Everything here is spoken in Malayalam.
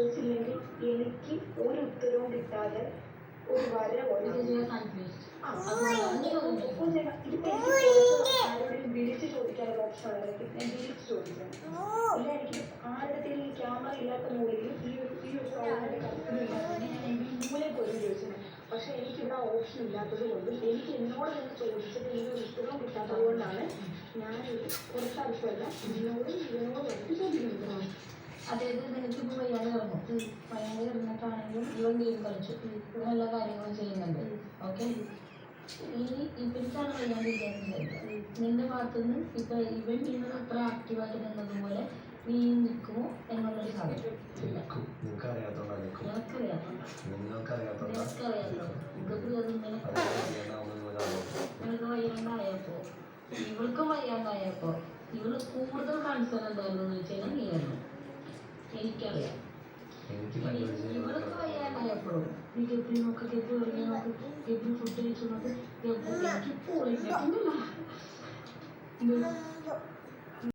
ചോദിച്ചില്ലെങ്കിൽ എനിക്ക് ഒരു ഉത്തരവും കിട്ടാതെ ഒരു വര പോലെ ആരോടും വിളിച്ച് ചോദിക്കാനുള്ള ഓപ്ഷൻ ഉള്ളതെങ്കിൽ ഞാൻ വിളിച്ച് ചോദിക്കാം. ഇല്ല എനിക്ക് ആരുടെ ഈ ക്യാമറ ഇല്ലാത്ത മൂലയിൽ ഈ ഒരു സാധനത്തിന്റെ കറക്റ്റില്ലാത്തതിന് ഞാൻ മൂലെ പോലും ചോദിച്ചത്. പക്ഷെ എനിക്കിവിടെ ഓപ്ഷൻ ഇല്ലാത്തത് കൊണ്ടും എനിക്ക് എന്നോട് തന്നെ ചോദിച്ചിട്ട് ഈ ഒരു ഉത്തരവും കിട്ടാത്തത് കൊണ്ടാണ് ഞാൻ കുറച്ച് ആവശ്യമല്ല ഇതിനോട് വന്നിട്ട് ചോദിക്കുന്നത്. അതായത് നിനക്കിപ്പോൾ വയ്യാതെ കിടന്നു, വയ്യാതെ കിടന്നിട്ടാണെങ്കിലും ഇവൻ ഗെയിം കളിച്ചു, നല്ല കാര്യങ്ങൾ ചെയ്യുന്നുണ്ട്. ഓക്കെ, ഇവർക്കാണ് വയ്യാണ്ടിരിക്കുന്നത്. നിന്റെ ഭാഗത്തുനിന്ന് ഇപ്പൊ ഇവൻ നിങ്ങൾ അത്ര ആക്റ്റീവായിട്ട് നിന്നതുപോലെ നീ നിൽക്കുമോ എന്നുള്ളൊരു സാധ്യത. നിനക്ക് വയ്യാണ്ടായപ്പോ ഇവൾക്കും വയ്യാണ്ടായപ്പോ ഇവള് കൂടുതൽ കൺസേൺ എന്തായിരുന്നു എന്ന് വെച്ചാൽ നീയായിരുന്നു. എനിക്കറിയാം. ഇവൾക്ക് വയ്യാണ്ടായപ്പോഴും നീ ഗബ്രി നോക്ക്, ഗബ്രി ഉറങ്ങി നോക്ക്, ഗബ്രി ഫുഡ് കഴിച്ചു നോക്ക്, ഗബ്രി എനിക്ക് പോയി